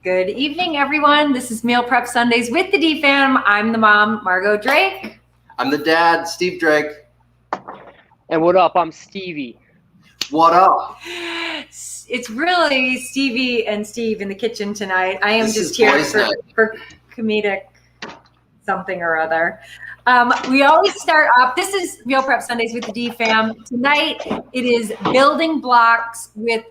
Good evening, everyone. This is Meal Prep Sundays with the DFAM. I'm the mom, Margot Drake. I'm the dad, Steve Drake. And what up? I'm Stevie. What up? It's really Stevie and Steve in the kitchen tonight. I am just here for comedic something or other. We always start off, this is Meal Prep Sundays with the DFAM. Tonight, it is building blocks with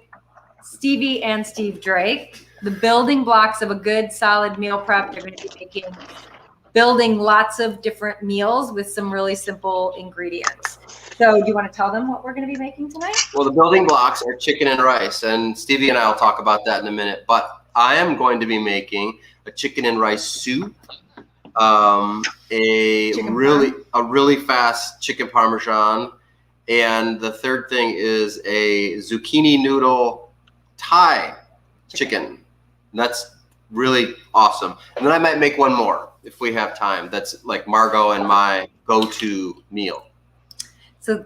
Stevie and Steve Drake. The building blocks of a good, solid meal prep. They're going to be building lots of different meals with some really simple ingredients. So do you want to tell them what we're going to be making tonight? Well, the building blocks are chicken and rice, and Stevie and I will talk about that in a minute. But I am going to be making a chicken and rice soup, a really fast chicken Parmesan, and the third thing is a zucchini noodle Thai chicken. And that's really awesome. And then I might make one more if we have time. That's like Margot and my go-to meal. So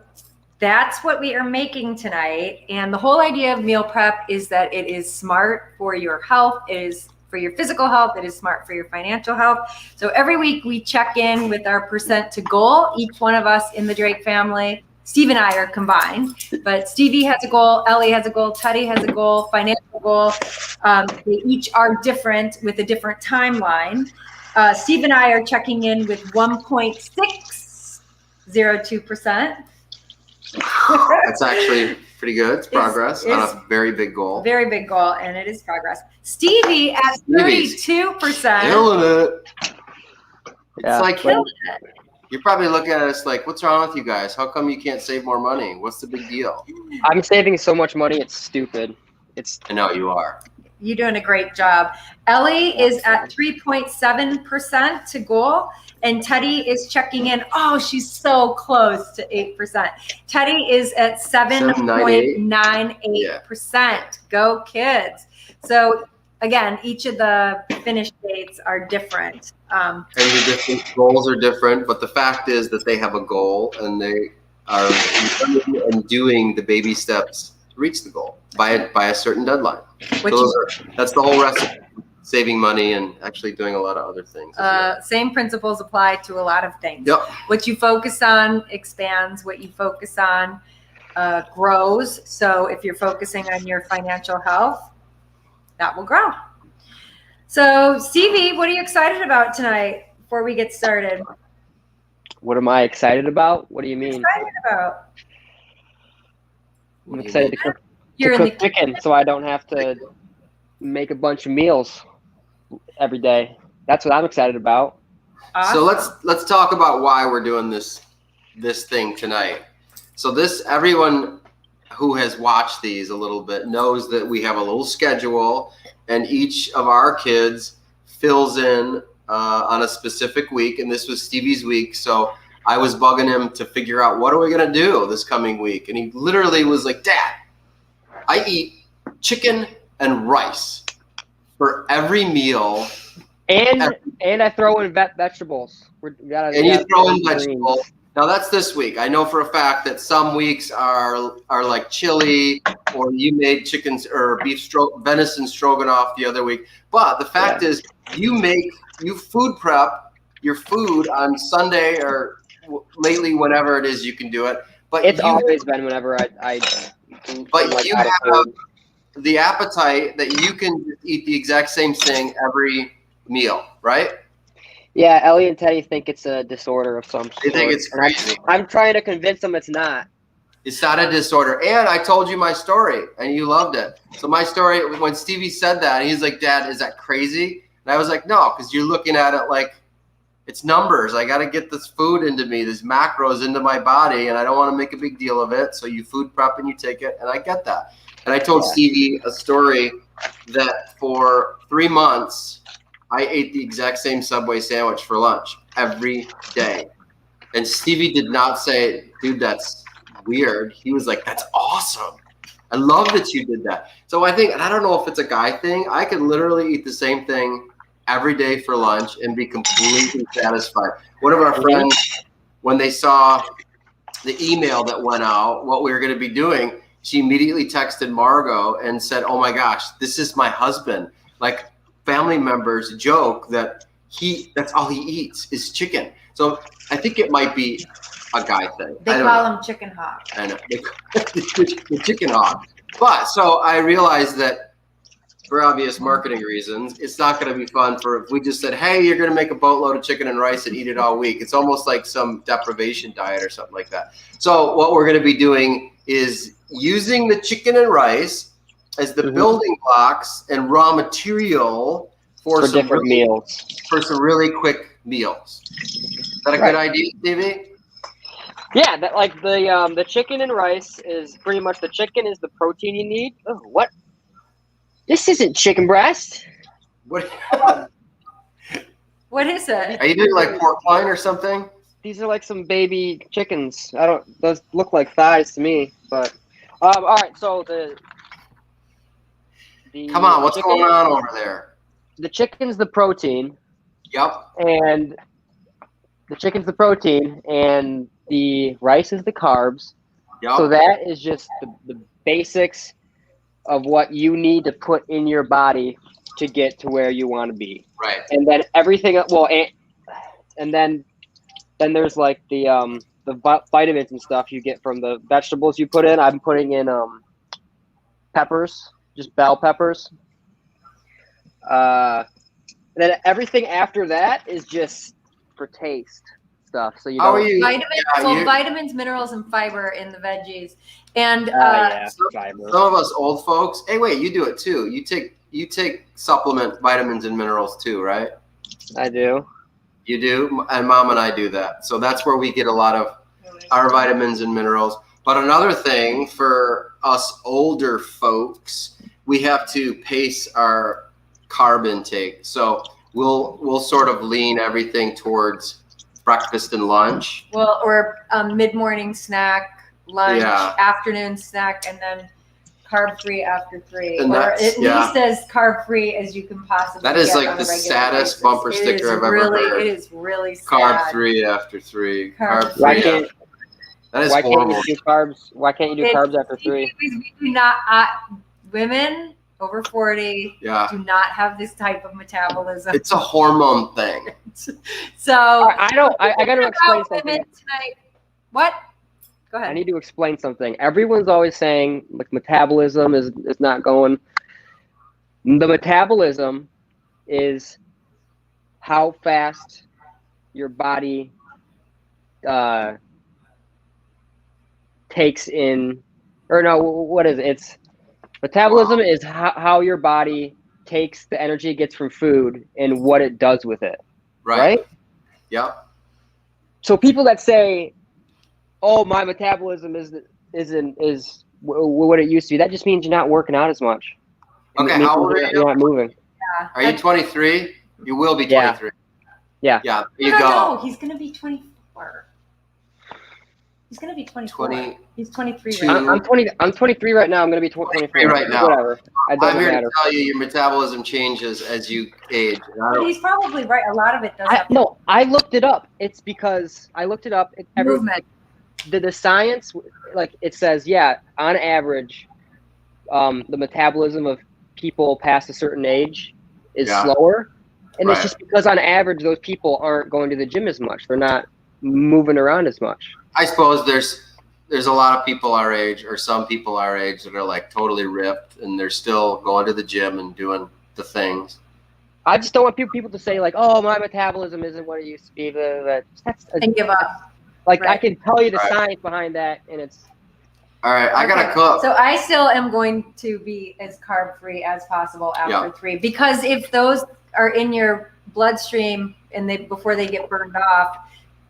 that's what we are making tonight. And the whole idea of meal prep is that it is smart for your health. It is for your physical health. It is smart for your financial health. So every week we check in with our percent to goal. Each one of us in the Drake family, Steve and I are combined, but Stevie has a goal, Ellie has a goal, Teddy has a goal, financial goal. They each are different with a different timeline. Steve and I are checking in with 1.602%. That's actually pretty good. It's progress on a very big goal. Very big goal, and it is progress. Stevie at 32%. Killing it. Yeah. It's like Killing it. You're probably looking at us like, what's wrong with you guys? How come you can't save more money? What's the big deal? I'm saving so much money, it's stupid. I know you are. You're doing a great job. Ellie is at 3.7% to goal, and Teddy is checking in. Oh, she's so close to 8%. Teddy is at 7.98%. Go kids. So again, each of the finish dates are different. And the different goals are different, but the fact is that they have a goal and they are doing the baby steps to reach the goal by a certain deadline. That's the whole recipe. Saving money and actually doing a lot of other things. Same principles apply to a lot of things. Yep. What you focus on expands. What you focus on grows. So if you're focusing on your financial health, that will grow. So Stevie, what are you excited about tonight before we get started? What am I excited about? What do you mean? I'm excited to cook chicken so I don't have to make a bunch of meals every day. That's what I'm excited about. Awesome. So let's talk about why we're doing this thing tonight. So everyone who has watched these a little bit knows that we have a little schedule, and each of our kids fills in on a specific week, and this was Stevie's week. So I was bugging him to figure out what are we gonna do this coming week, and he literally was like, "Dad, I eat chicken and rice for every meal, and I throw in vegetables. You throw in vegetables." Now that's this week. I know for a fact that some weeks are like chili, or you made chickens or venison stroganoff the other week. But the fact is, you food prep your food on Sunday or lately, whenever it is you can do it. But it's always been whenever I But you have the appetite that you can eat the exact same thing every meal, right? Yeah, Ellie and Teddy think it's a disorder of some sort. They think it's crazy. I'm trying to convince them it's not. It's not a disorder. And I told you my story, and you loved it. So my story, when Stevie said that, he's like, "Dad, is that crazy?" And I was like, "No, because you're looking at it like it's numbers. I got to get this food into me, these macros into my body, and I don't want to make a big deal of it. So you food prep and you take it, and I get that." And I told Stevie a story that for 3 months, I ate the exact same Subway sandwich for lunch every day. And Stevie did not say, "Dude, that's weird." He was like, "That's awesome. I love that you did that." So I think, and I don't know if it's a guy thing, I could literally eat the same thing every day for lunch and be completely satisfied. One of our friends, when they saw the email that went out, what we were going to be doing, she immediately texted Margot and said, "Oh my gosh, this is my husband. Like, family members joke that that's all he eats is chicken. So I think it might be a guy thing. They call him chicken hawk. I know. The chicken hawk. But so I realized that for obvious marketing reasons, it's not going to be fun if we just said, hey, you're going to make a boatload of chicken and rice and eat it all week. It's almost like some deprivation diet or something like that. So what we're going to be doing is using the chicken and rice as the building blocks and raw material for some different meals. For some really quick meals. Is that a good idea, Stevie? Yeah, that like the chicken and rice is pretty much the chicken is the protein you need. Oh, what? This isn't chicken breast. What? What is it? Are you doing like pork loin or something? These are like some baby chickens. Those look like thighs to me. But all right, so the come on, what's going on over there? The chicken's the protein. Yep. And the chicken's the protein, and the rice is the carbs. Yep. So that is just the basics of what you need to put in your body to get to where you want to be. Right. And then everything, and then there's like the vitamins and stuff you get from the vegetables you put in. I'm putting in peppers, just bell peppers. Then everything after that is just for taste stuff. So you don't. Vitamins, minerals, and fiber in the veggies. And some of us old folks. Hey, wait, you do it too. You take supplement vitamins and minerals too, right? I do. You do, and Mom and I do that. So that's where we get a lot of our vitamins and minerals. But another thing for us older folks, we have to pace our carb intake. So we'll sort of lean everything towards breakfast and lunch. Well, or mid-morning snack, lunch, afternoon snack, and then carb-free after 3. And or at least as carb-free as you can possibly That is get like on the a regular saddest basis. bumper sticker I've ever heard. It is really sad. Carb-free after 3. Carb-free. That is why horrible. Can't you do carbs? Why can't you do carbs after 3? We do not. Women over 40 do not have this type of metabolism. It's a hormone thing. So I got to explain something tonight. What? Go ahead. I need to explain something. Everyone's always saying like metabolism is not going. The metabolism is how fast your body takes in, or no, what is it? It's metabolism is how your body takes the energy it gets from food and what it does with it. Right? Yep. So people that say, "Oh, my metabolism isn't what it used to be," that just means you're not working out as much. Okay, how old are you? You're not moving. Yeah. Are you 23? You will be 23. Yeah. Yeah. There you go. No, he's gonna be 24. He's gonna be 24. He's 23 right now. I'm 23 right now. I'm gonna be 24 right now. Whatever. It doesn't I'm here matter. to tell you, your metabolism changes as you age. But he's probably right. A lot of it does. No, I looked it up. It's because I looked it up. Movement. The science, like it says, on average, the metabolism of people past a certain age is slower, and it's just because on average those people aren't going to the gym as much. They're not moving around as much. I suppose there's a lot of people our age, or some people our age, that are like totally ripped and they're still going to the gym and doing the things. I just don't want people to say like, "Oh, my metabolism isn't what it used to be." And give up. Like I can tell you the science behind that, and it's. All right, I gotta cook. So I still am going to be as carb free as possible after 3, because if those are in your bloodstream and before they get burned off,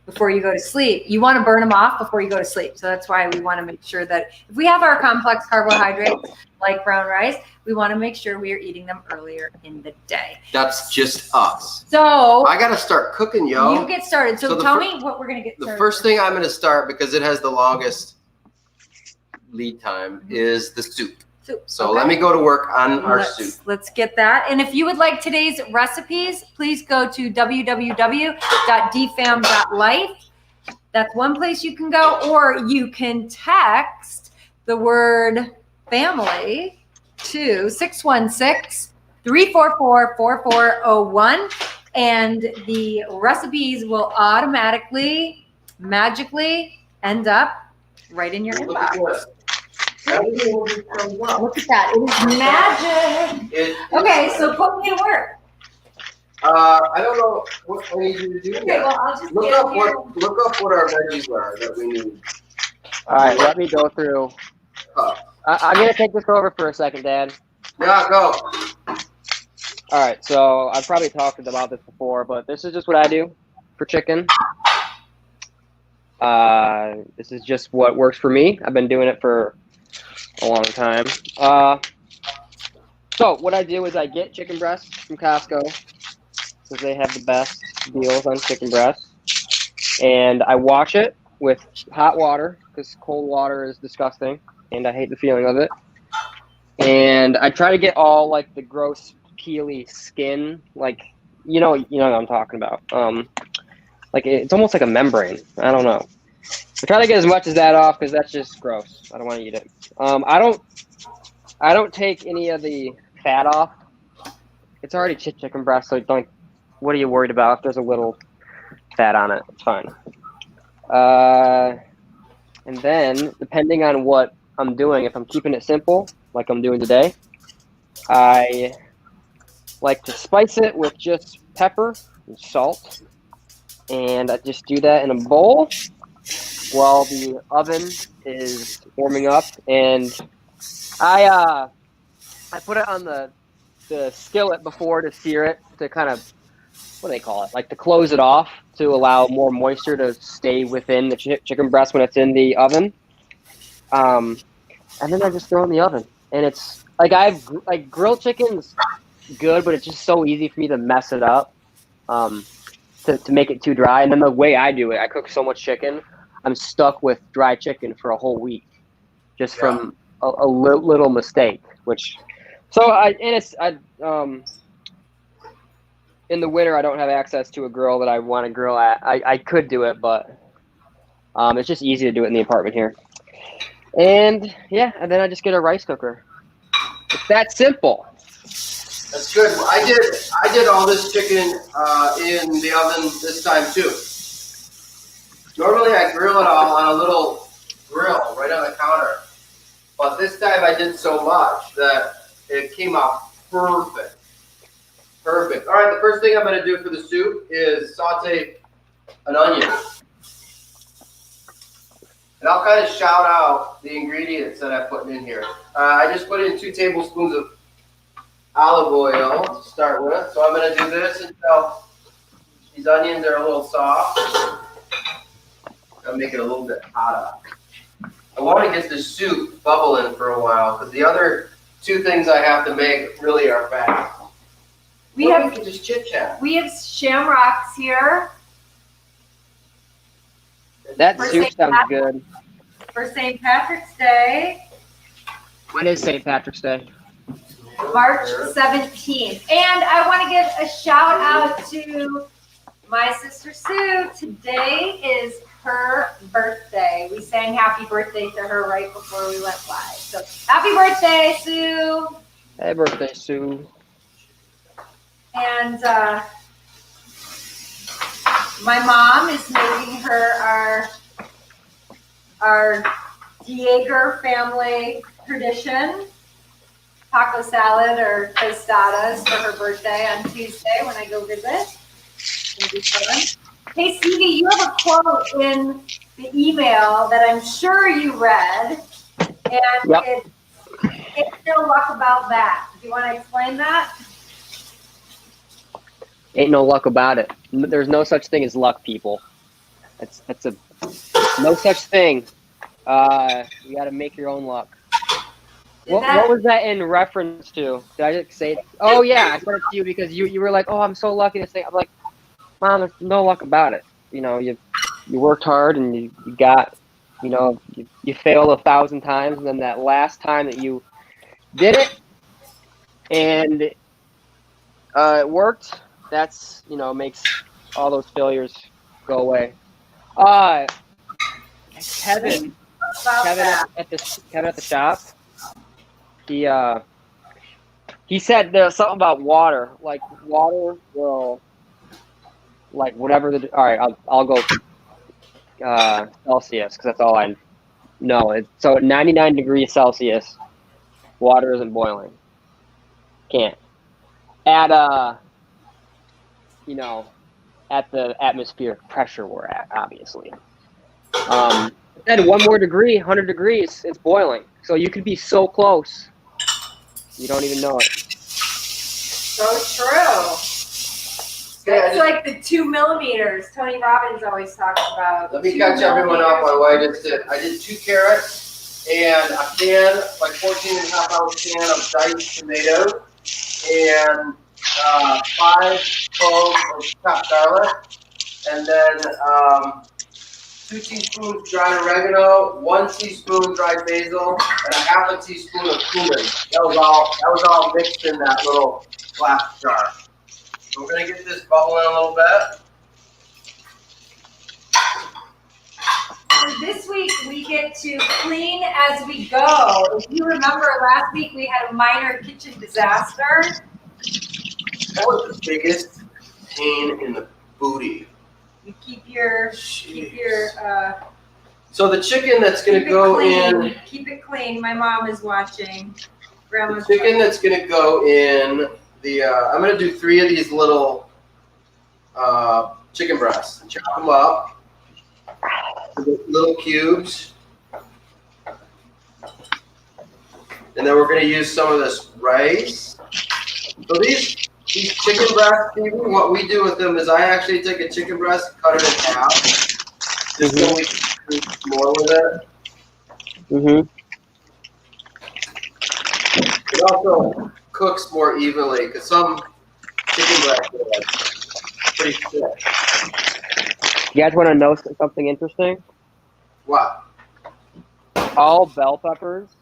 before you go to sleep, you want to burn them off before you go to sleep. So that's why we want to make sure that if we have our complex carbohydrates like brown rice, we want to make sure we are eating them earlier in the day. That's just us. So I got to start cooking, yo. You get started. So tell me what we're going to get started. The first thing I'm going to start, because it has the longest lead time, is the soup. So let me go to work on our soup. Let's get that. And if you would like today's recipes, please go to www.dfam.life. That's one place you can go, or you can text the word family to 616-389-3333. 344-4401. And the recipes will automatically, magically end up right in your inbox. Look at that. It is magic. Okay, so put me to work. I don't know what I need you to do. Okay, well, I'll just look up what our veggies are that we need. All right, let me go through. I'm going to take this over for a second, Dad. Yeah, go. All right, so I've probably talked about this before, but this is just what I do for chicken. This is just what works for me. I've been doing it for a long time. So what I do is I get chicken breasts from Costco because they have the best deals on chicken breasts. And I wash it with hot water because cold water is disgusting, and I hate the feeling of it. And I try to get all like the gross peely skin, like you know what I'm talking about. Like it's almost like a membrane. I don't know. I try to get as much as that off because that's just gross. I don't want to eat it. I don't take any of the fat off. It's already chicken breast, so don't. What are you worried about? If there's a little fat on it, it's fine. And then depending on what I'm doing, if I'm keeping it simple, like I'm doing today, I like to spice it with just pepper and salt, and I just do that in a bowl while the oven is warming up, and I put it on the skillet before to sear it, to kind of, what do they call it, like to close it off to allow more moisture to stay within the chicken breast when it's in the oven. And then I just throw it in the oven, and it's like grilled chicken's good, but it's just so easy for me to mess it up, to make it too dry. And then the way I do it, I cook so much chicken, I'm stuck with dry chicken for a whole week, just from a little mistake. In the winter, I don't have access to a grill that I want to grill at. I could do it, but it's just easy to do it in the apartment here. And and then I just get a rice cooker. It's that simple. That's good. I did all this chicken in the oven this time too. Normally I grill it all on a little grill right on the counter, but this time I did so much that it came out perfect. Perfect. All right, the first thing I'm going to do for the soup is saute an onion. And I'll kind of shout out the ingredients that I'm putting in here. I just put in 2 tablespoons of olive oil to start with. So I'm going to do this until these onions are a little soft. I'll make it a little bit hotter. I want to get the soup bubbling for a while because the other 2 things I have to make really are fast. We can just chit chat. We have shamrocks here. That soup sounds good. For St. Patrick's Day. When is St. Patrick's Day? March 17th. And I want to give a shout out to my sister Sue. Today is her birthday. We sang happy birthday to her right before we went live. So happy birthday, Sue. Happy birthday, Sue. And my mom is making her our Dieger family tradition, taco salad or tostadas for her birthday on Tuesday when I go visit. It'll be fun. Hey, Stevie, you have a quote in the email that I'm sure you read, and it's no luck about that. Do you want to explain that? Ain't no luck about it. There's no such thing as luck, people. That's no such thing. You got to make your own luck. What was that in reference to? Did I just say it? Oh yeah, I said it to you because you were like, oh, I'm so lucky to say. I'm like, Mom, there's no luck about it. You know, you worked hard and you got, you failed 1,000 times, and then that last time that you did it and it worked. That's, makes all those failures go away. Kevin at the shop, He said there's something about water. Like water will, like whatever the. All right, I'll go Celsius because that's all I know. So at 99 degrees Celsius, water isn't boiling. Can't. At at the atmospheric pressure we're at, obviously. Then one more degree, 100 degrees, it's boiling. So you could be so close, you don't even know it. So true. It's like the 2 millimeters Tony Robbins always talks about. Let me catch everyone up on what I just did. I did 2 carrots and a can, like 14.5-ounce can of diced tomato, and 5 cloves of chopped garlic, and then 2 teaspoons dried oregano, 1 teaspoon dried basil, and a half a teaspoon of cumin. That was all mixed in that little glass jar. So we're gonna get this bubbling a little bit. So this week we get to clean as we go. If you remember last week we had a minor kitchen disaster. That was the biggest pain in the booty. You keep your So the chicken that's gonna go in. Keep it clean. My mom is watching. Grandma's The chicken that's gonna go in the. I'm gonna do 3 of these little chicken breasts. Chop them up, little cubes, and then we're gonna use some of this rice. So these chicken breasts, what we do with them is I actually take a chicken breast, cut it in half, just so we can do more with it. Mm-hmm. It also cooks more evenly because some chicken breasts are like pretty thick. You guys want to know something interesting? What? All bell peppers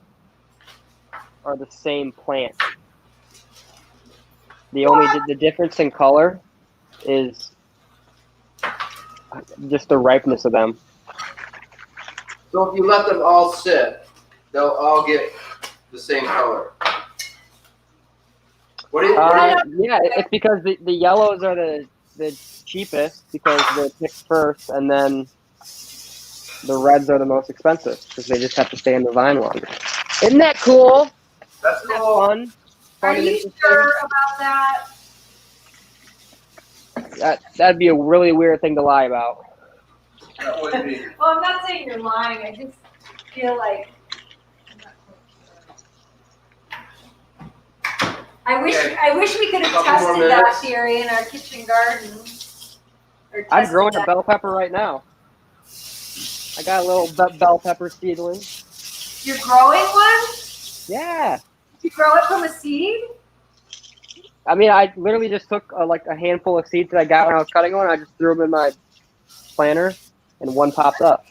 are the same plant. The difference in color is just the ripeness of them. So if you let them all sit, they'll all get the same color. Yeah, it's because the yellows are the cheapest because they're picked first, and then the reds are the most expensive because they just have to stay in the vine longer. Isn't that cool? That's Isn't cool. that fun? Are you sure about that? That'd be a really weird thing to lie about. That would be. Well, I'm not saying you're lying. I just feel like I wish we could have tested that theory in our kitchen garden. I'm growing a bell pepper right now. I got a little bell pepper seedling. You're growing one? Yeah. You grow it from a seed? I mean, I literally just took a handful of seeds that I got when I was cutting one. I just threw them in my planter, and one popped up.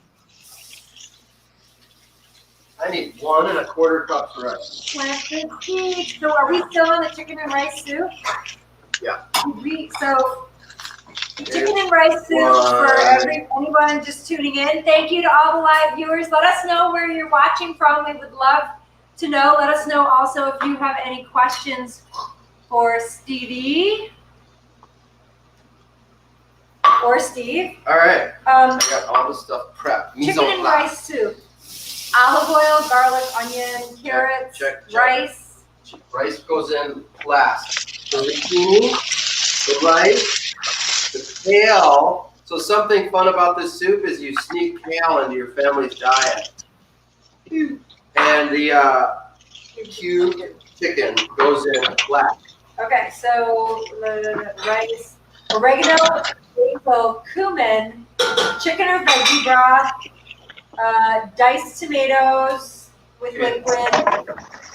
I need 1 1/4 cups of rice. Plant the seeds. So are we still on the chicken and rice soup? Yeah. So chicken and rice soup for anyone just tuning in. Thank you to all the live viewers. Let us know where you're watching from. We would love to know. Let us know also if you have any questions for Stevie or Steve. All right. I got all this stuff prepped. Chicken and rice soup. Olive oil, garlic, onion, carrots, rice. Rice goes in last. The zucchini, the rice, the kale. So something fun about this soup is you sneak kale into your family's diet. And the cubed chicken goes in last. Okay, so the rice, oregano, basil, cumin, chicken or veggie broth, diced tomatoes with liquid,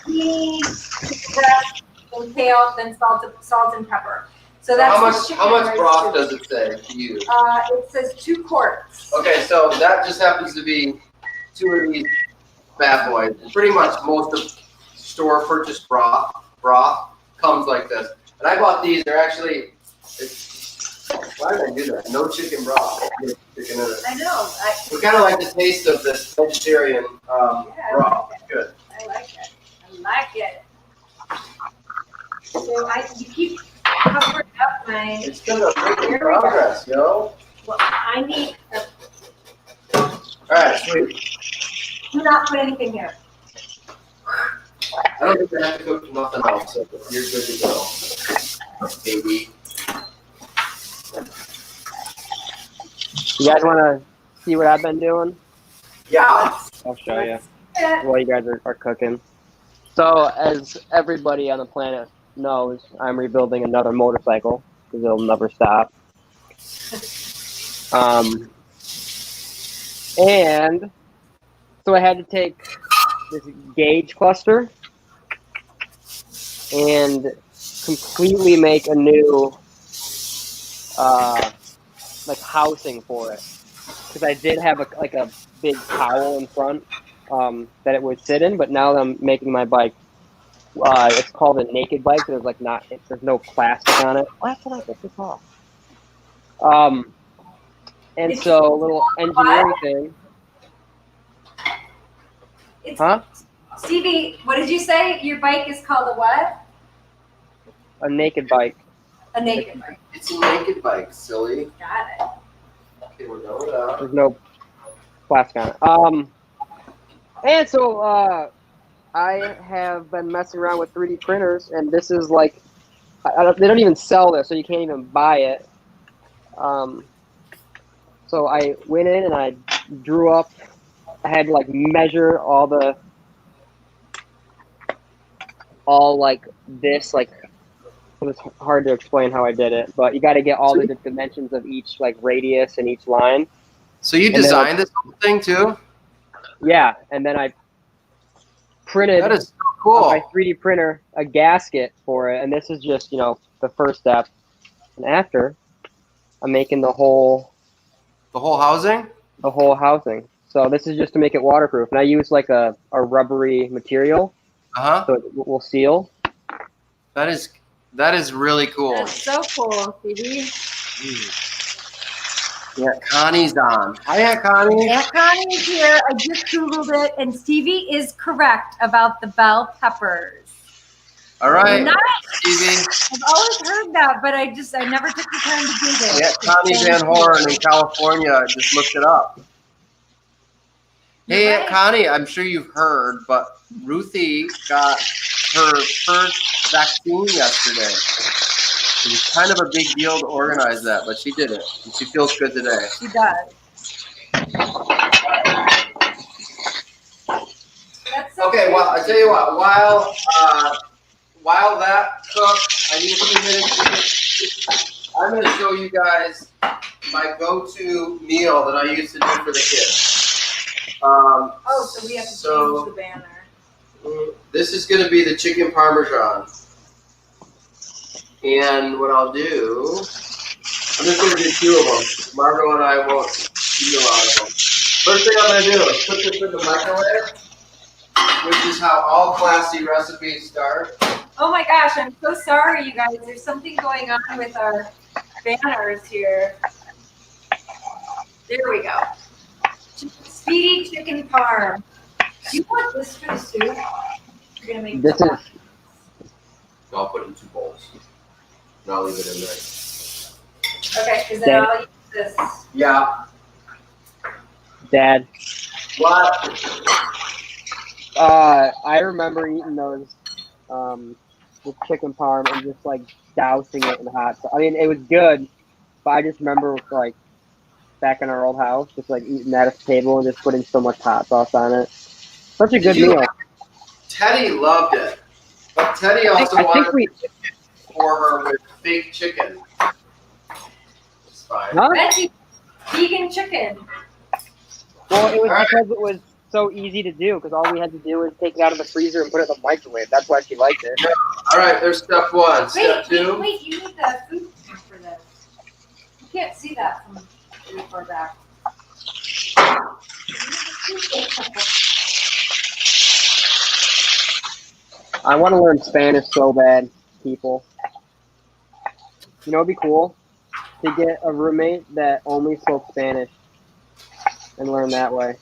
chicken breast, and kale, then salt and pepper. So that's how much broth does it say to use? It says 2 quarts. Okay, so that just happens to be 2 of these bad boys. Pretty much most of store purchased broth comes like this. And I bought these. They're actually. Why did I do that? No chicken broth. Chicken in it. I know. We kind of like the taste of this vegetarian broth. Like Good. I like it. So you keep covering up my. It's gonna make progress, yo. Well, I need. All right, sweet. Do not put anything here. I don't think I have to cook nothing else, so you're good to go, baby. You guys want to see what I've been doing? Yeah. I'll show you while you guys are cooking. So, as everybody on the planet knows, I'm rebuilding another motorcycle because it'll never stop. And so I had to take this gauge cluster and completely make a new like housing for it, because I did have a big towel in front that it would sit in, but now that I'm making my bike, it's called a naked bike. There's there's no plastic on it. Why can I get this off? And so a little engineering thing. Huh? Stevie, what did you say? Your bike is called a what? A naked bike. A naked bike. It's a naked bike, silly. Got it. Okay, we're done with that. There's no plastic on it. And so I have been messing around with 3D printers, and this is like, they don't even sell this, so you can't even buy it. So I went in and I drew up, I had to like measure all this, like, it was hard to explain how I did it, but you got to get all the dimensions of each like radius and each line. So you designed this whole thing too? Yeah, and then I printed that is so cool. on my 3D printer a gasket for it, and this is just, the first step. And after, I'm making the whole housing? The whole housing. So this is just to make it waterproof, and I use like a rubbery material, so it will seal. That is really cool. That's so cool, Stevie. Yeah, Connie's on. Hi, Aunt Connie. Aunt Connie's here. I just Googled it, and Stevie is correct about the bell peppers. All right, nice. Stevie. I've always heard that, but I never took the time to do this. Yeah, Connie Van Horn in California just looked it up. Hey, Aunt Connie, I'm sure you've heard, but Ruthie got her first vaccine yesterday. It was kind of a big deal to organize that, but she did it, and she feels good today. She does. That's so okay, well, I tell you what, while that cooks, I need a few minutes. I'm going to show you guys my go-to meal that I used to do for the kids. So we have to change the banner. This is going to be the chicken Parmesan. And what I'll do, I'm just going to do 2 of them. Margot and I won't eat a lot of them. First thing I'm going to do is put this in the microwave, which is how all classy recipes start. Oh my gosh, I'm so sorry, you guys. There's something going on with our banners here. There we go. Speedy chicken parm. Do you want this for the soup? You're gonna make this. I'll put it in 2 bowls. And I'll leave it in there. Okay, because then I'll use this. Yeah. Dad. What? I remember eating those with chicken parm and just like dousing it in hot sauce. I mean, it was good, but I just remember like back in our old house, just like eating that at the table and just putting so much hot sauce on it. Such a good meal. Teddy loved it, but Teddy also wanted for her with fake chicken. It's fine. Huh? Vegan chicken. Well, it was because it was so easy to do, because all we had to do was take it out of the freezer and put it in the microwave. That's why she liked it. All right, there's step 1. Step 2. Wait, you need the food for this. You can't see that from too far back. I want to learn Spanish so bad, people. You know, it'd be cool to get a roommate that only spoke Spanish and learn that way.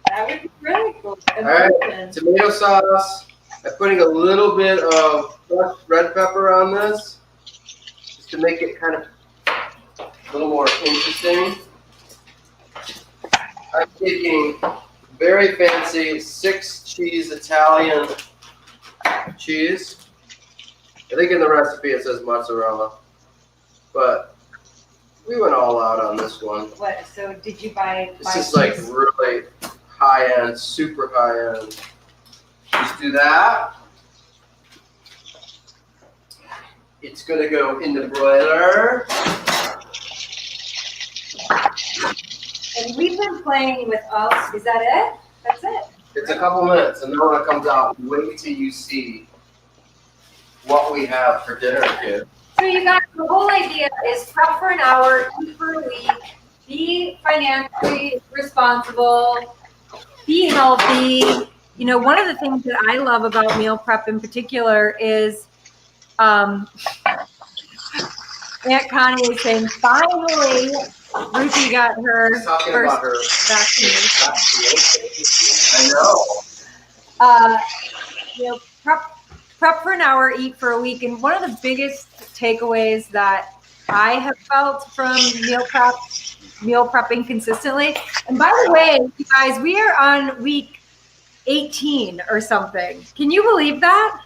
That would be really cool. All right, tomato sauce. I'm putting a little bit of crushed red pepper on this, just to make it kind of a little more interesting. I'm taking very fancy 6-cheese Italian cheese. I think in the recipe it says mozzarella, but we went all out on this one. What? So did you buy? This is like really high end, super high end. Just do that. It's gonna go in the broiler. And we've been playing with us. Is that it? That's it. It's a couple minutes, and then when it comes out, wait till you see what we have for dinner, kid. So you guys, the whole idea is prep for an hour, eat for a week, be financially responsible, be healthy. You know, one of the things that I love about meal prep in particular is Aunt Connie is saying, finally, Ruthie got her first vaccination. I know. You know, prep for an hour, eat for a week. And one of the biggest takeaways that I have felt from meal prepping consistently. And by the way, you guys, we are on week 18 or something. Can you believe that?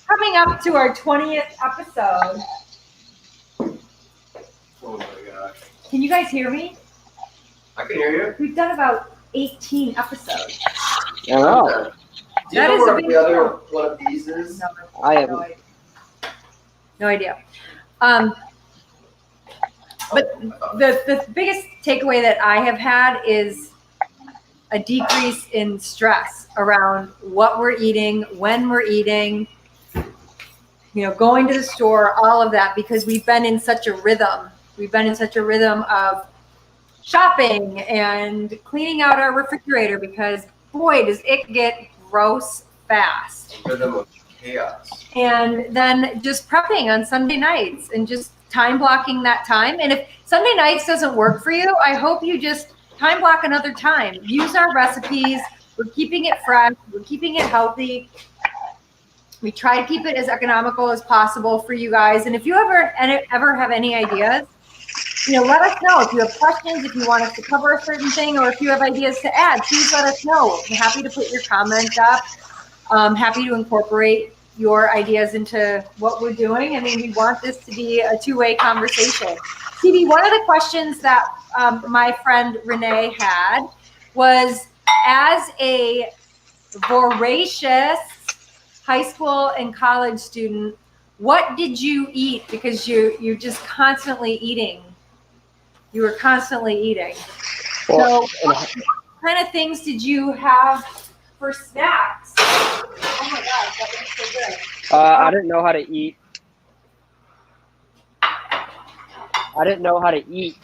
Coming up to our 20th episode. Oh my gosh. Can you guys hear me? I can hear you. We've done about 18 episodes. I know. Do you know where the other one of these is? No, I have no idea. But the biggest takeaway that I have had is a decrease in stress around what we're eating, when we're eating, you know, going to the store, all of that, because we've been in such a rhythm. We've been in such a rhythm of shopping and cleaning out our refrigerator because, boy, does it get gross fast. Rhythm of chaos. And then just prepping on Sunday nights and just time blocking that time. And if Sunday nights doesn't work for you, I hope you just time block another time. Use our recipes. We're keeping it fresh. We're keeping it healthy. We try to keep it as economical as possible for you guys. And if you ever have any ideas, you know, let us know. If you have questions, if you want us to cover a certain thing, or if you have ideas to add, please let us know. I'm happy to put your comments up. I'm happy to incorporate your ideas into what we're doing. I mean, we want this to be a two-way conversation. Stevie, one of the questions that my friend Renee had was, as a voracious high school and college student, what did you eat? Because you're just constantly eating. You were constantly eating. Well, So what kind of things did you have for snacks? Oh my gosh, that looks so good. I didn't know how to eat. I didn't know how to eat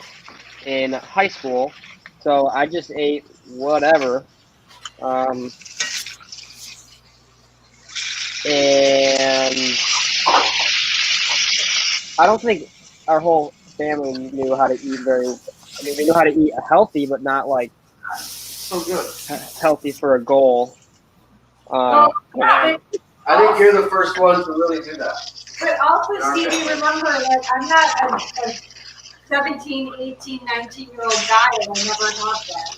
in high school, so I just ate whatever. And I don't think our whole family knew how to eat very. I mean, we knew how to eat healthy, but not like So good. healthy for a goal. Oh, yeah, I think you're the first one to really do that. but also, Stevie, remember, like, I'm not a 17, 18, 19-year-old guy, and I never had that.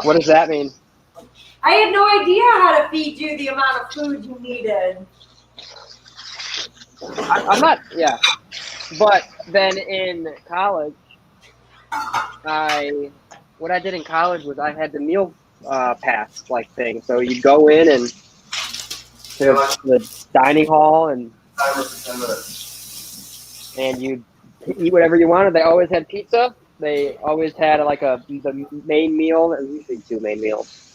What does that mean? I had no idea how to feed you the amount of food you needed. I'm not. Yeah, but then in college, what I did in college was I had the meal pass like thing. So you go in and to the dining hall and you eat whatever you wanted. They always had pizza. They always had like the main meal. There was usually 2 main meals.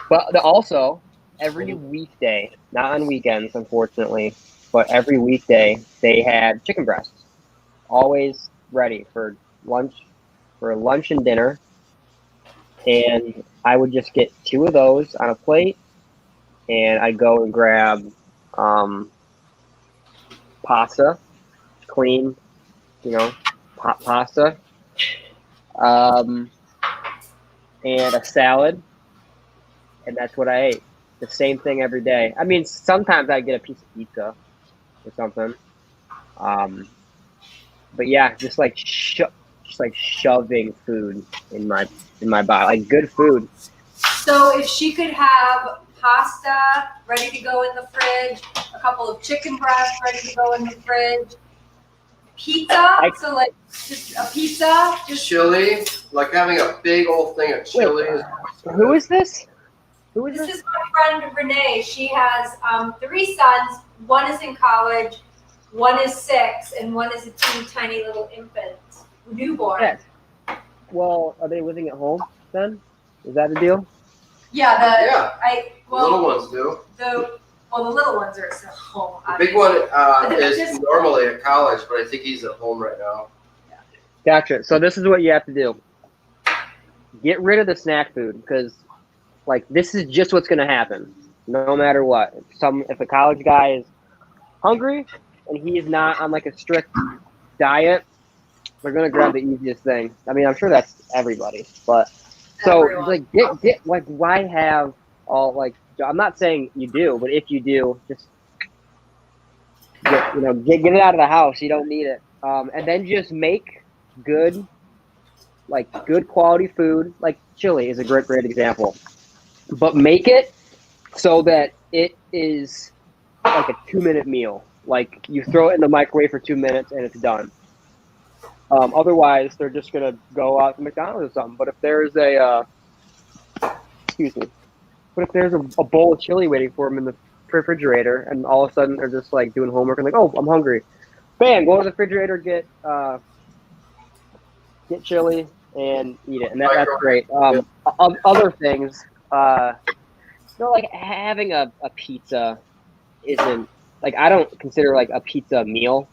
But also every weekday, not on weekends, unfortunately, but every weekday they had chicken breasts, always ready for lunch and dinner. And I would just get 2 of those on a plate, and I'd go and grab pasta, clean, pasta. and a salad, and that's what I ate. The same thing every day. I mean, sometimes I get a piece of pizza or something. But yeah, just like shoving food in my body, like good food. So if she could have pasta ready to go in the fridge, a couple of chicken breasts ready to go in the fridge, pizza, so like just a pizza, just chili, like having a big old thing of chili. Who is this? This is my friend Renee. She has 3 sons. One is in college, one is 6, and one is a teeny tiny little infant, newborn. Yes. Well, are they living at home then? Is that the deal? Yeah, the little ones do. The little ones are still home. The big one is normally at college, but I think he's at home right now. Yeah. Gotcha. So this is what you have to do. Get rid of the snack food, because like this is just what's going to happen no matter what. If a college guy is hungry and he is not on like a strict diet, they're going to grab the easiest thing. I mean, I'm sure that's everybody, but so like get like, why have all, like, I'm not saying you do, but if you do, just get it out of the house. You don't need it. And then just make good quality food. Like chili is a great example, but make it so that it is like a 2-minute meal. Like you throw it in the microwave for 2 minutes and it's done. Otherwise, they're just gonna go out to McDonald's or something. But if there's a bowl of chili waiting for them in the refrigerator, and all of a sudden they're just like doing homework and like, oh, I'm hungry, bam, go to the refrigerator, get chili and eat it, and that's great. Other things, like having a pizza isn't like, I don't consider like a pizza a meal.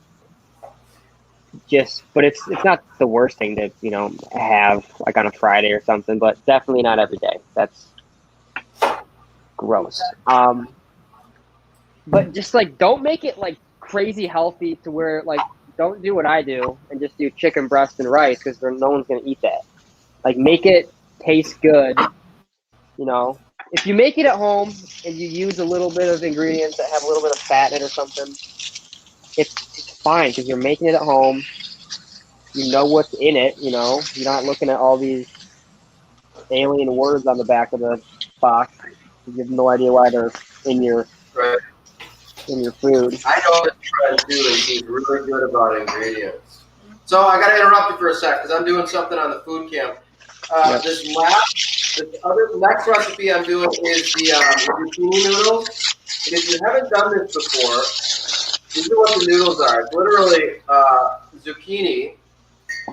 But it's not the worst thing to have like on a Friday or something, but definitely not every day. That's gross. But just like don't make it like crazy healthy to where like don't do what I do and just do chicken breast and rice, because no one's gonna eat that. Like make it taste good. If you make it at home and you use a little bit of ingredients that have a little bit of fat in it or something, it's fine, because you're making it at home. You know what's in it. You're not looking at all these alien words on the back of the box. You have no idea why they're in your food. I know what you're trying to do is he's really good about ingredients. So I got to interrupt you for a sec, because I'm doing something on the food camp. This next recipe I'm doing is the zucchini noodles. And if you haven't done this before, these are what the noodles are. It's literally zucchini,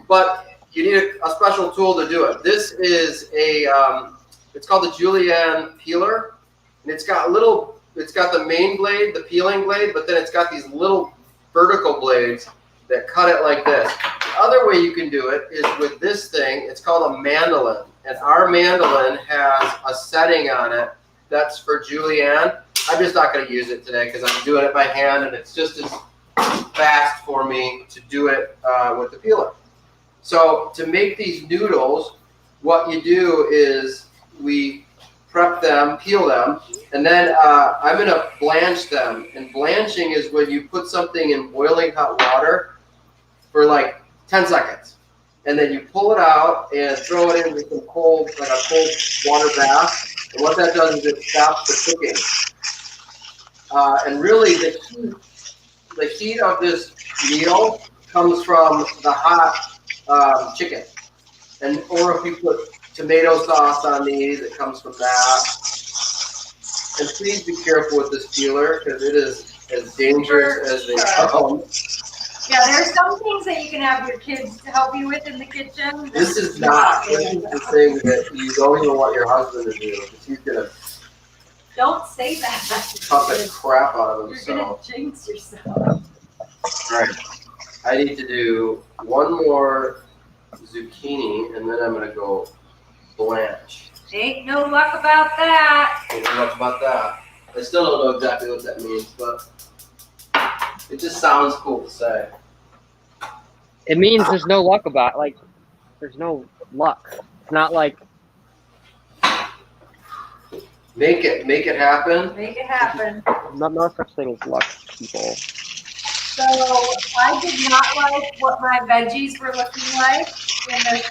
but you need a special tool to do it. This is it's called the julienne peeler, and it's got the main blade, the peeling blade, but then it's got these little vertical blades that cut it like this. The other way you can do it is with this thing. It's called a mandolin, and our mandolin has a setting on it that's for julienne. I'm just not going to use it today because I'm doing it by hand, and it's just as fast for me to do it with the peeler. So to make these noodles, what you do is we prep them, peel them, and then I'm going to blanch them. And blanching is when you put something in boiling hot water for like 10 seconds. And then you pull it out and throw it into some cold water bath. And what that does is it stops the cooking. And really, the heat of this meal comes from the hot chicken. Or if you put tomato sauce on these, it comes from that. And please be careful with this peeler, because it is as dangerous as they come. Yeah, there's some things that you can have your kids to help you with in the kitchen. This is not. This is the thing that you don't even want your husband to do, because he's going to don't say that. cut the crap out of himself. You're going to jinx yourself. Right. I need to do one more zucchini, and then I'm going to go blanch. Ain't no luck about that. Ain't no luck about that. I still don't know exactly what that means, but it just sounds cool to say. It means there's no luck there's no luck. It's not like Make it happen. Make it happen. No such thing as luck, people. So I did not like what my veggies were looking like in this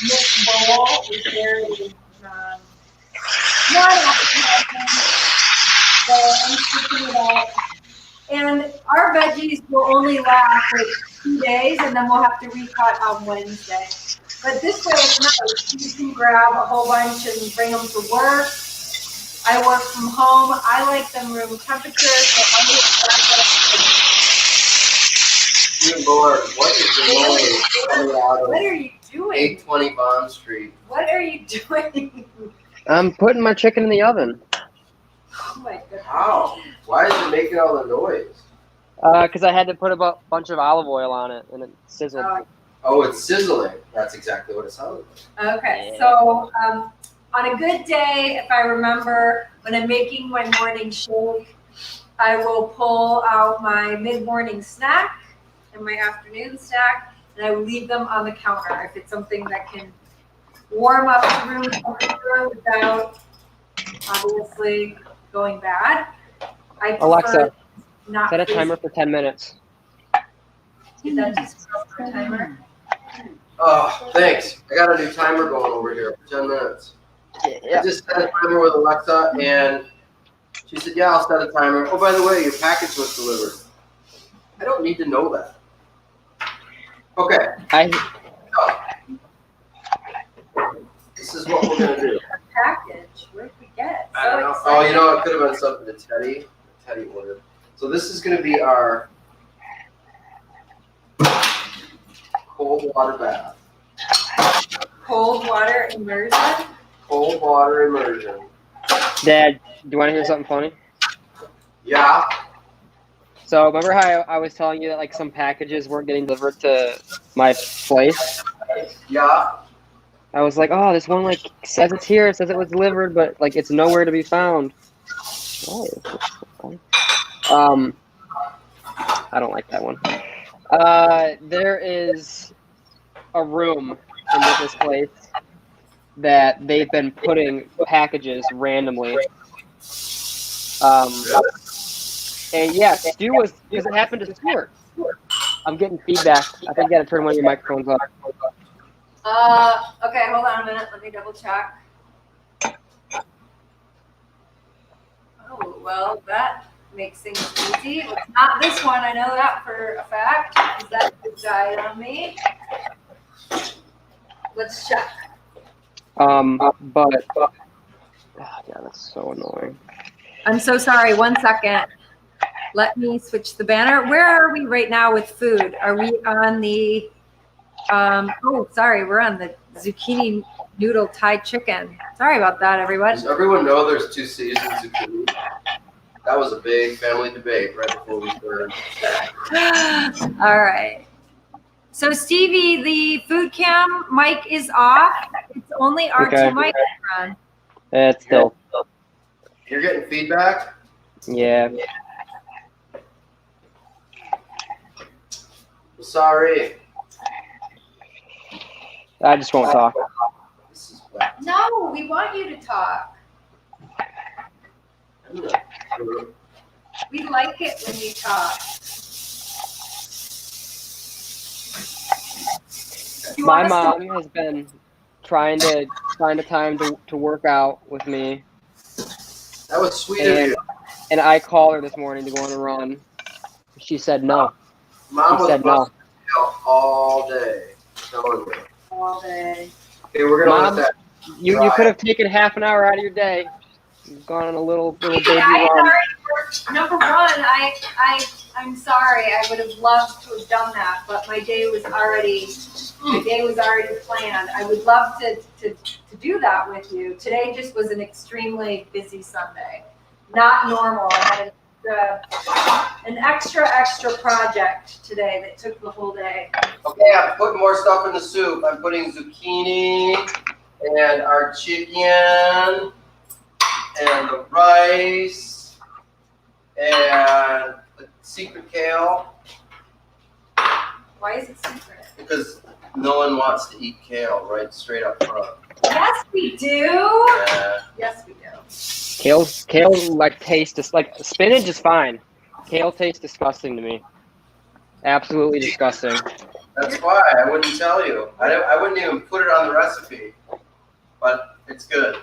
mixed bowl. It was very not appetizing. So I'm switching it up. And our veggies will only last like 2 days, and then we'll have to recut on Wednesday. But this way it's nice. You can grab a whole bunch and bring them to work. I work from home. I like them room temperature. Good Lord, what is the noise? What are you doing? 820 Bond Street. What are you doing? I'm putting my chicken in the oven. Oh my goodness. How? Why is it making all the noise? Because I had to put a bunch of olive oil on it, and it sizzled. Oh, it's sizzling. That's exactly what it sounded like. Okay, so on a good day, if I remember, when I'm making my morning shake, I will pull out my mid-morning snack and my afternoon snack, and I will leave them on the counter. If it's something that can warm up the room temperature without obviously going bad, I prefer Alexa, not set a timer for 10 minutes. Is that just for a timer? Oh, thanks. I got a new timer going over here for 10 minutes. Yeah. I just set a timer with Alexa, and she said, yeah, I'll set a timer. Oh, by the way, your package was delivered. I don't need to know that. Okay. This is what we're going to do. A package? Where did we get? I don't know. Oh, you know, it could have been something that Teddy ordered. So this is going to be our cold water bath. Cold water immersion? Cold water immersion. Dad, do you want to hear something funny? Yeah. So remember how I was telling you that like some packages weren't getting delivered to my place? Yeah. I was like, oh, this one like says it's here, it says it was delivered, but like it's nowhere to be found. I don't like that one. There is a room in this place that they've been putting packages randomly. And yeah, Stu was, because it happened to Stuart. I'm getting feedback. I think you gotta turn one of your microphones off. Okay, hold on a minute. Let me double check. Oh, well, that makes things easy. It's not this one. I know that for a fact, because that died on me. Let's check. But yeah, that's so annoying. I'm so sorry. 1 second. Let me switch the banner. Where are we right now with food? Are we on the oh, sorry, we're on the zucchini noodle Thai chicken. Sorry about that, everyone. Does everyone know there's 2 seasons of zucchini? That was a big family debate right before we started. All right. So Stevie, the food cam mic is off. It's only our two mics on. It's still. You're getting feedback? Yeah. Sorry. I just won't talk. This is wet. No, we want you to talk. We like it when you talk. My mom has been trying to find a time to work out with me. That was sweet of you. And I called her this morning to go on a run. She said no. Mom she said no. All day. All day. Okay, we're gonna let that. You could have taken half an hour out of your day. You've gone on a little baby I run. already worked. Number one, I'm sorry. I would have loved to have done that, but my day was already planned. I would love to do that with you. Today just was an extremely busy Sunday. Not normal. I had an extra project today that took the whole day. Okay, I'm putting more stuff in the soup. I'm putting zucchini and our chicken and the rice and the secret kale. Why is it secret? Because no one wants to eat kale, right? Straight up front. Yes, we do. Yeah. Yes, we do. Kale like tastes just like spinach is fine. Kale tastes disgusting to me. Absolutely disgusting. That's why I wouldn't tell you. I wouldn't even put it on the recipe. But it's good.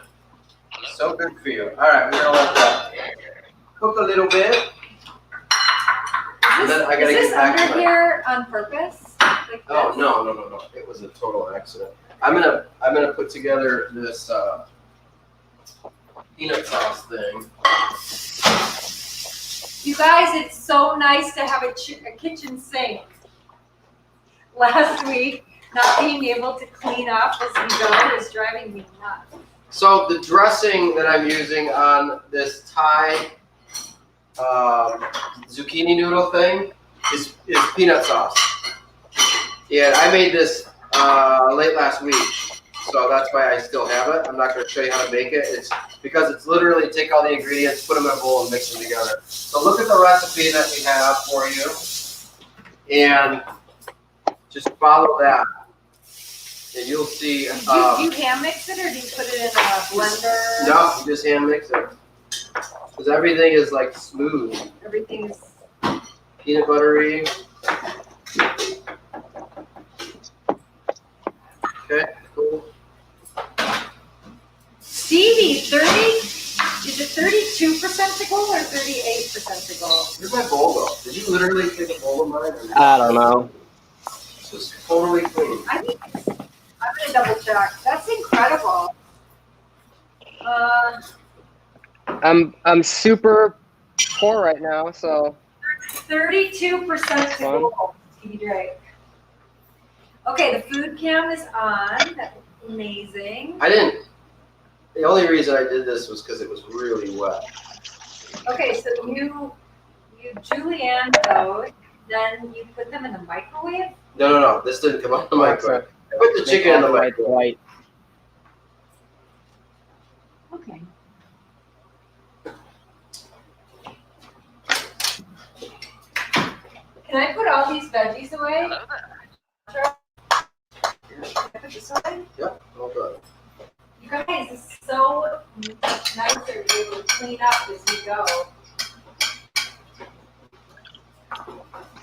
So good for you. All right, we're gonna let that cook a little bit. And then I gotta get back under here on purpose? Like oh no! It was a total accident. I'm gonna put together this peanut sauce thing. You guys, it's so nice to have a kitchen sink. Last week, not being able to clean up as we go is driving me nuts. So the dressing that I'm using on this Thai zucchini noodle thing is peanut sauce. Yeah, I made this late last week, so that's why I still have it. I'm not going to show you how to make it. It's because it's literally take all the ingredients, put them in a bowl, and mix them together. So look at the recipe that we have for you, and just follow that, and you'll see. Do you hand mix it, or do you put it in a blender? No, you just hand mix it. Because everything is like smooth. Everything's peanut buttery. Okay, cool. Stevie, is it 32% to go or 38% to go? Where's my bowl go? Did you literally take a bowl of mine? I don't know. This is totally clean. I'm gonna double check. That's incredible. I'm super poor right now, so 32% to go. Stevie Drake. Okay, the food cam is on. That's amazing. The only reason I did this was because it was really wet. Okay, so you julienne those, then you put them in the microwave? No. This didn't come out the microwave. I put the chicken in the microwave. Okay. Can I put all these veggies away? Can I put this away? Yep, all good. You guys, it's so nicer to be able to clean up as we go.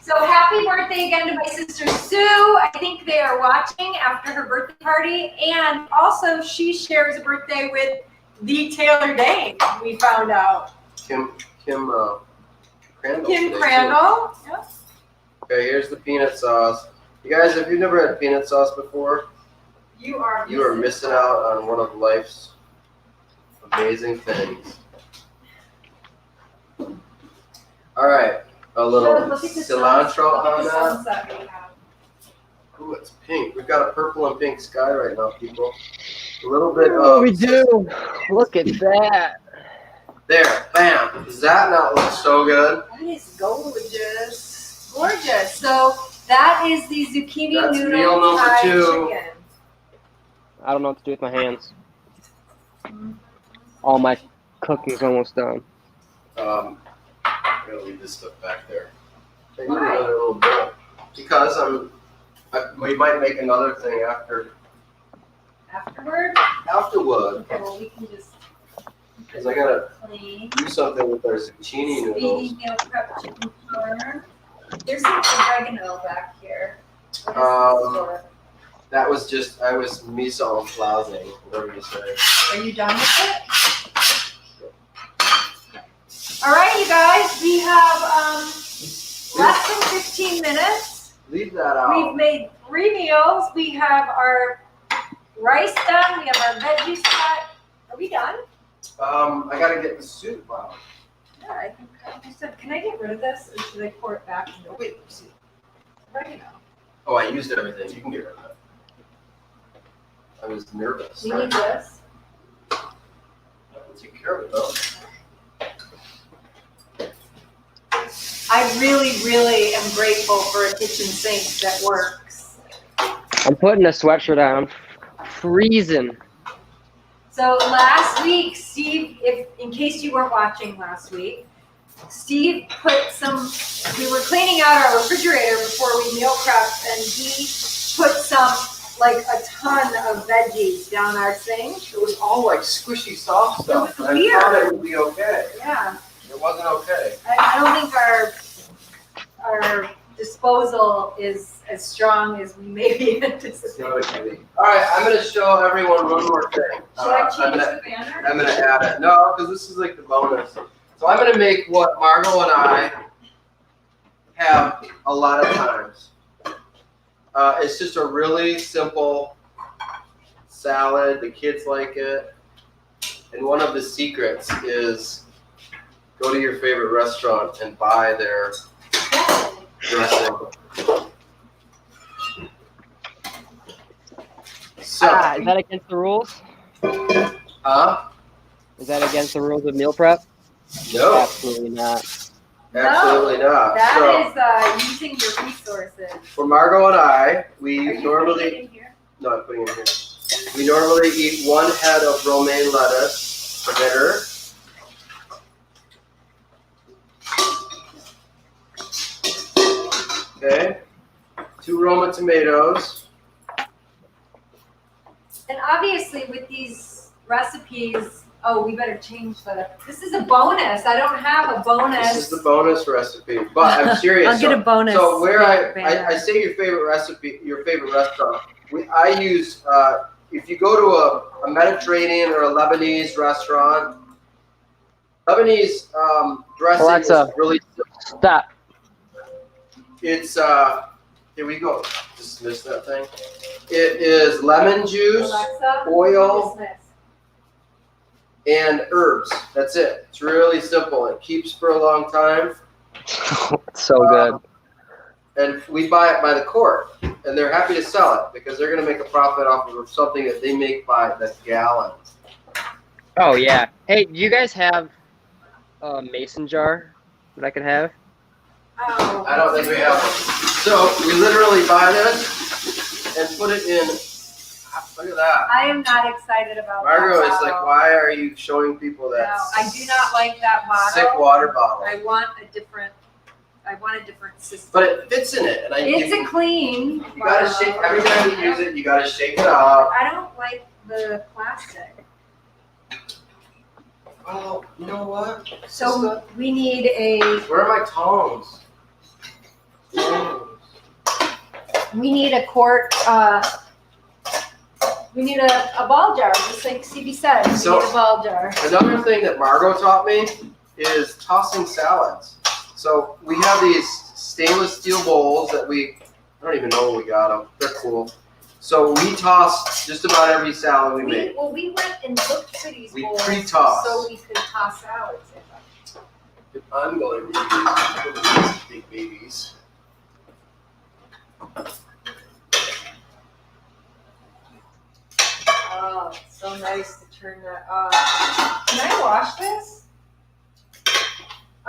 So happy birthday again to my sister Sue. I think they are watching after her birthday party. And also she shares a birthday with the Taylor Dane, we found out. Kim Crandall. Kim Crandall. Yep. Okay, here's the peanut sauce. You guys, if you've never had peanut sauce before, You are missing out on one of life's amazing things. All right, a little cilantro on that. Ooh, it's pink. We've got a purple and pink sky right now, people. A little bit of. We do. Look at that. There, bam. Does that not look so good? That is gorgeous. Gorgeous. So that is the zucchini That's noodle meal number Thai 2. chicken. I don't know what to do with my hands. All my cooking's almost done. I'm gonna leave this stuff back there. I need another little bowl because we might make another thing Afterward? afterward. Okay, well we can just Because I gotta clean. do something with our zucchini noodles. Speedy meal prep chicken corner. There's some oregano back here. What is this for? That was just I was miso flausing, whatever you say. Are you done with it? All right, you guys, we have less than 15 minutes. Leave that out. We've made 3 meals. We have our rice done. We have our veggies cut. Are we done? I gotta get the soup out. Yeah, I think I said, can I get rid of this or should I pour it back? Oh, wait, see. Oregano. Oh, I used everything. You can get rid of it. I was nervous. We need this. Take care of it though. I really, really am grateful for a kitchen sink that works. I'm putting a sweatshirt on. Freezing. So last week, Steve, in case you weren't watching last week, Steve we were cleaning out our refrigerator before we meal prepped, and he put some like a ton of veggies down our sink. It was all like squishy soft stuff. It was I weird. thought it would be okay. Yeah. It wasn't okay. I don't think our disposal is as strong as we maybe anticipated. All right, I'm going to show everyone one more thing. Should I change the banner? I'm going to add it. No, because this is like the bonus. So I'm going to make what Margot and I have a lot of times. It's just a really simple salad. The kids like it. And one of the secrets is go to your favorite restaurant and buy their dressing. So, is that against the rules? huh? Is that against the rules of meal prep? No, Absolutely not. absolutely not. That is using your resources. For Margot and I, we Are you normally putting it in here? no, I'm putting it in here. We normally eat 1 head of romaine lettuce for dinner. Okay, 2 Roma tomatoes. And obviously with these recipes, oh, we better change this is a bonus. I don't have a bonus. This is the bonus recipe, but I'm serious. I'll get a bonus. So where banner. I say your favorite recipe, your favorite restaurant, I use, if you go to a Mediterranean or a Lebanese restaurant, Lebanese dressing Alexa, is really simple. Stop. It's, here we go, dismiss that thing. It is lemon juice, Alexa, oil, dismiss. and herbs. That's it. It's really simple. It keeps for a long time. It's so good. And we buy it by the quart, and they're happy to sell it because they're going to make a profit off of something that they make by the gallon. Oh, yeah. Hey, do you guys have a mason jar that I could have? Oh. I don't think we have one. So we literally buy this and put it in. Look at that. I am not excited about Margot that is like, bottle. why are you showing people that No, I do not like that bottle. sick water bottle? I want a different system. But it fits in it, and It's a clean. you gotta shake every time you use it. You gotta shake it up. I don't like the plastic. Well, you know what? So we need a. Where are my tongs? We need a quart. We need a ball jar, just like CB said. We So- need a ball jar. Another thing that Margot taught me is tossing salads. So we have these stainless steel bowls that I don't even know where we got them. They're cool. So we toss just about every salad we make. We went and looked for these We bowls pre-toss. so we could toss salads in them. I'm going to use these big babies. Oh, it's so nice to turn that off. Can I wash this?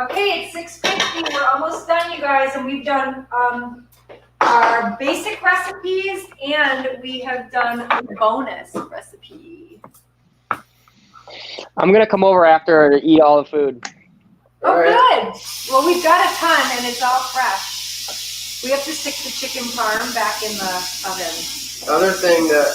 Okay, it's 6:50. We're almost done, you guys, and we've done our basic recipes and we have done a bonus recipe. I'm going to come over after to eat all the food. Oh, All right. good. Well, we've got a ton and it's all fresh. We have to stick the chicken parm back in the oven. Another thing that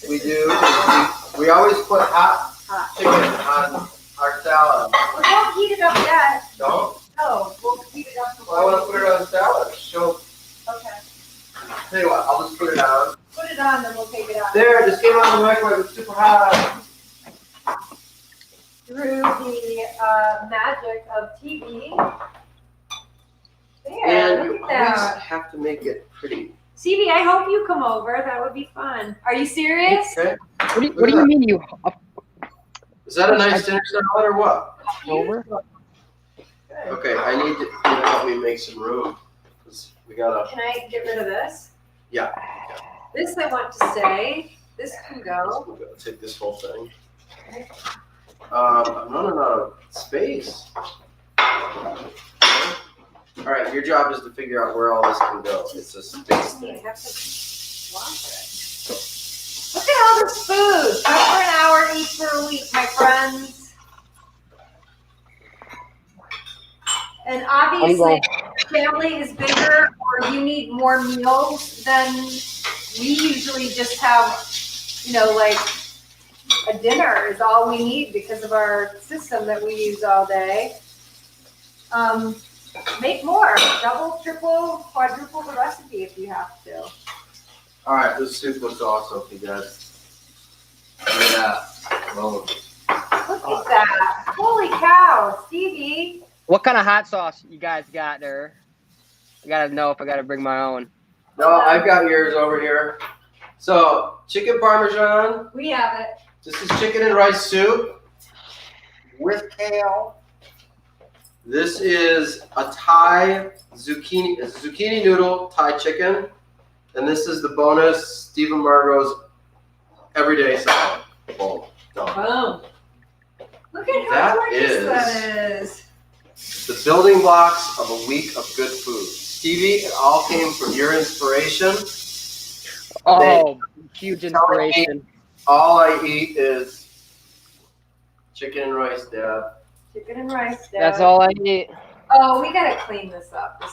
we do is we always put hot chicken on our salad. Well, don't heat it up yet. Don't? No, we'll heat it up. Well, I want to put it on salad. So, Okay. tell you what, I'll just put it on. Put it on, then we'll take it out. There, it just came out of the microwave. It's super hot. Through the magic of TV. There, And you look always at that. have to make it pretty. Stevie, I hope you come over. That would be fun. Are you serious? Okay? What do you mean you Is that a nice dinner salad or what? over? Okay, I need to help me make some room. 'Cause we gotta. Can I get rid of this? Yeah. This I want to say. This can go. I'm gonna take this whole thing. I'm running out of space. All right, your job is to figure out where all this can go. It's a space I thing. have to wash it. Look at all this food. 5 for an hour, eat for a week, my friends. And obviously, family is bigger, or you need more meals than we usually just have, you know, like a dinner is all we need because of our system that we use all day. Make more, double, triple, quadruple the recipe if you have to. All right, this soup looks awesome, you guys. Yeah. Look at that. Holy cow, Stevie. What kind of hot sauce you guys got there? I gotta know if I gotta bring my own. No, I've got yours over here. So, chicken Parmesan. We have it. This is chicken and rice soup with kale. This is a Thai zucchini noodle Thai chicken. And this is the bonus Steve and Margot's everyday salad. Boom. Done. Boom. Look at how gorgeous that is. The building blocks of a week of good food. Stevie, it all came from your inspiration. Oh, huge inspiration. All I eat is chicken and rice, Dad. Chicken and rice, Dad. That's all I eat. Oh, we gotta clean this up.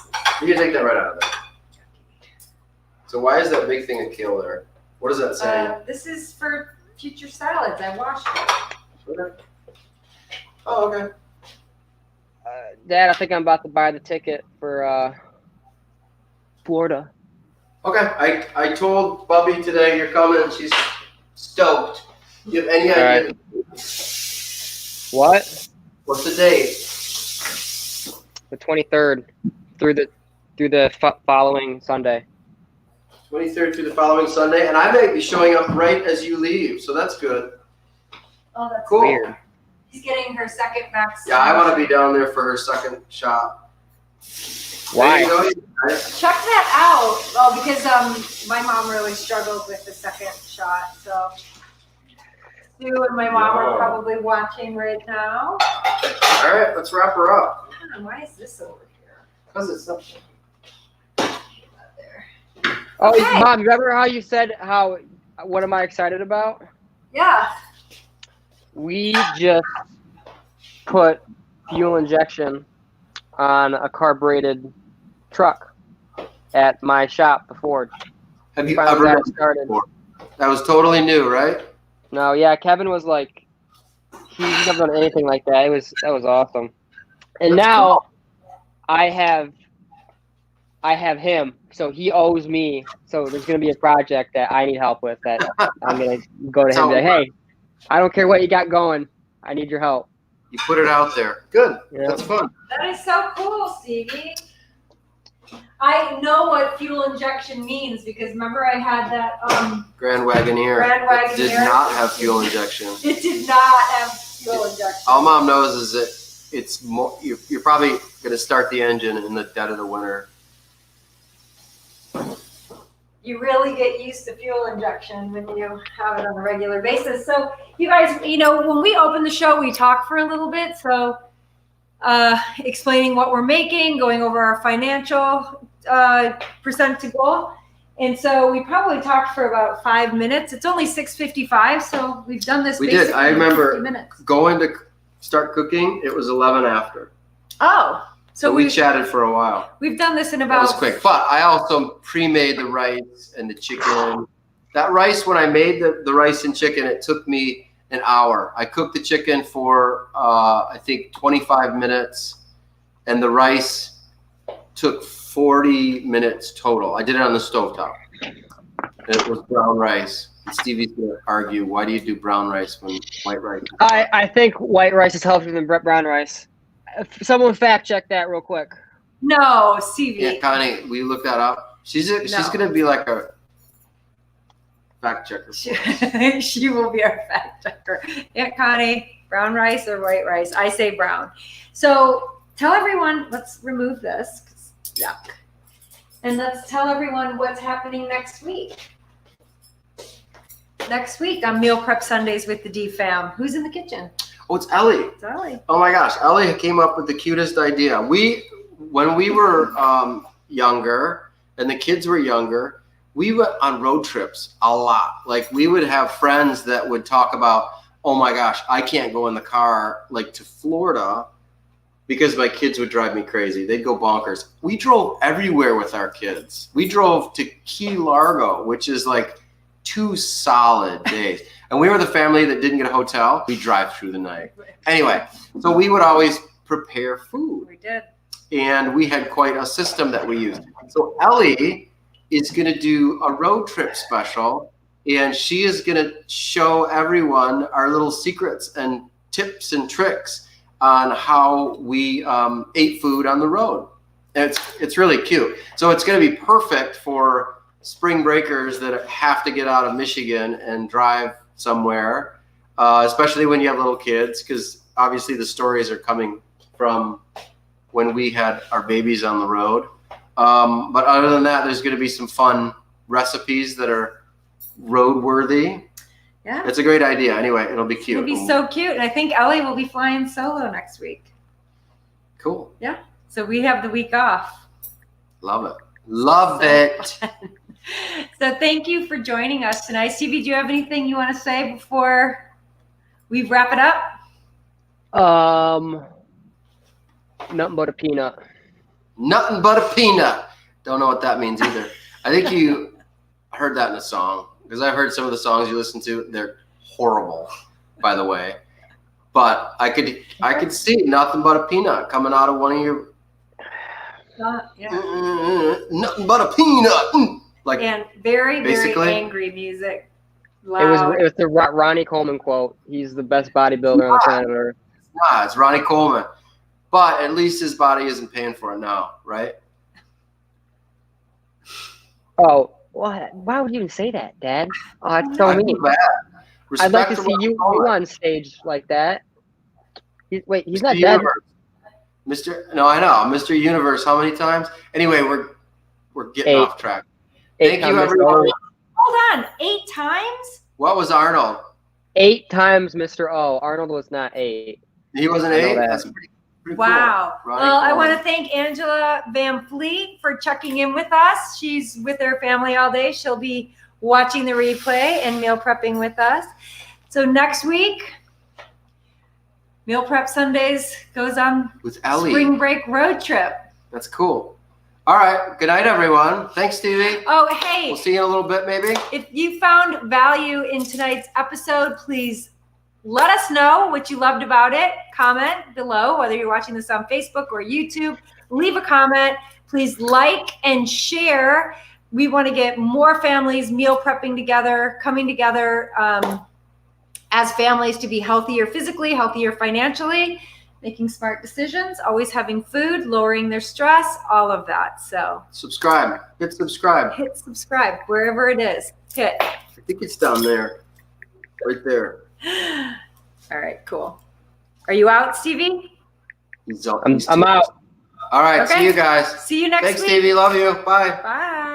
You can take that right out of there. So why is that big thing of kale there? What does that say? This is for future salads. I washed it. Okay. Oh, okay. Dad, I think I'm about to buy the ticket for Florida. Okay. I told Bubby today you're coming and she's stoked. Do you have any idea? What? What's the date? The 23rd through the following Sunday. 23rd through the following Sunday, and I may be showing up right as you leave, so that's good. Oh, that's cool. Weird. She's getting her second vaccine. Yeah, I want to be down there for her second shot. Why? Check that out. Well, because my mom really struggled with the second shot, so Sue and my mom are probably watching right now. All right, let's wrap her up. Why is this over here? Because it's something. Oh, Okay. Mom, remember how you said what am I excited about? Yeah. We just put fuel injection on a carbureted truck at my shop, the Ford. Have you Finally ever got done it started. before? That was totally new, right? No, yeah, Kevin was like, he's never done anything like that. That was awesome. And That's now cool. I have him, so he owes me. So there's gonna be a project that I need help with that I'm gonna go to him and be like, hey, I don't care what you got going, I need your help. You put it out there. Good. Yeah. That's fun. That is so cool, Stevie. I know what fuel injection means because remember I had that Grand Wagoneer. Grand Wagoneer. It did not have fuel injection. It did not have fuel injection. All Mom knows is that it's more. You're probably going to start the engine in the dead of the winter. You really get used to fuel injection when you have it on a regular basis. So you guys, when we open the show, we talk for a little bit. So explaining what we're making, going over our financial percent to goal. And so we probably talked for about 5 minutes. It's only 6:55, so we've done this. We did. I remember 50 minutes. going to start cooking. It was 11 after. Oh. So we chatted for a while. We've done this in about. That was quick. But I also pre-made the rice and the chicken. That rice, when I made the rice and chicken, it took me an hour. I cooked the chicken for, I think, 25 minutes. And the rice took 40 minutes total. I did it on the stovetop. And it was brown rice. And Stevie's going to argue, why do you do brown rice when white rice? I think white rice is healthier than brown rice. Someone fact check that real quick. No, Stevie. Yeah, Connie, will you look that up? She's going to be like a fact checker. She will be our fact checker. Aunt Connie, brown rice or white rice? I say brown. So tell everyone, let's remove this. 'Cause yuck. And let's tell everyone what's happening next week. Next week on Meal Prep Sundays with the DFAM. Who's in the kitchen? Oh, it's Ellie. It's Ellie. Oh my gosh, Ellie came up with the cutest idea. When we were younger and the kids were younger, we went on road trips a lot. Like we would have friends that would talk about, oh my gosh, I can't go in the car like to Florida because my kids would drive me crazy. They'd go bonkers. We drove everywhere with our kids. We drove to Key Largo, which is like 2 solid days. And we were the family that didn't get a hotel. We drive through the night. Anyway, so we would always prepare food. We did. And we had quite a system that we used. So Ellie is going to do a road trip special, and she is going to show everyone our little secrets and tips and tricks on how we ate food on the road. And it's really cute. So it's going to be perfect for spring breakers that have to get out of Michigan and drive somewhere, especially when you have little kids, because obviously the stories are coming from when we had our babies on the road. But other than that, there's going to be some fun recipes that are road-worthy. Yeah. It's a great idea. Anyway, it'll be cute. It'll be so cute. And I think Ellie will be flying solo next week. Cool. Yeah. So we have the week off. Love it. Love it. So thank you for joining us tonight. Stevie, do you have anything you want to say before we wrap it up? Nothing but a peanut. Nothing but a peanut. Don't know what that means either. I think you heard that in a song, because I've heard some of the songs you listen to. They're horrible, by the way. But I could see nothing but a peanut coming out of one of your. Nothing but a peanut. Like, and very, basically, very angry music. Loud. It was the Ronnie Coleman quote. He's the best bodybuilder on the planet Earth. Nah, it's Ronnie Coleman. But at least his body isn't paying for it now, right? Oh, what? Why would you even say that, Dad? Oh, that's so mean. I'd like to see you on stage like that. He's not dead. No, I know. Mr. Universe, how many times? Anyway, we're getting off track. Thank you, everyone. Hold on. 8 times? What was Arnold? 8 times Mr. O. Arnold was not 8. He wasn't 8? That's pretty wow. Cool. Well, I want to thank Angela Van Fleet for checking in with us. She's with her family all day. She'll be watching the replay and meal prepping with us. So next week, Meal Prep Sundays goes on with Ellie. Spring break road trip. That's cool. All right. Good night, everyone. Thanks, Stevie. Oh, hey. We'll see you in a little bit, maybe. If you found value in tonight's episode, please let us know what you loved about it. Comment below, whether you're watching this on Facebook or YouTube. Leave a comment. Please like and share. We want to get more families meal prepping together, coming together as families to be healthier physically, healthier financially, making smart decisions, always having food, lowering their stress, all of that. So subscribe. Hit subscribe. Hit subscribe wherever it is. Hit. I think it's down there. Right there. All right, cool. Are you out, Stevie? I'm out. All right, okay. see you guys. See you next week. Thanks, Stevie. Love you. Bye. Bye.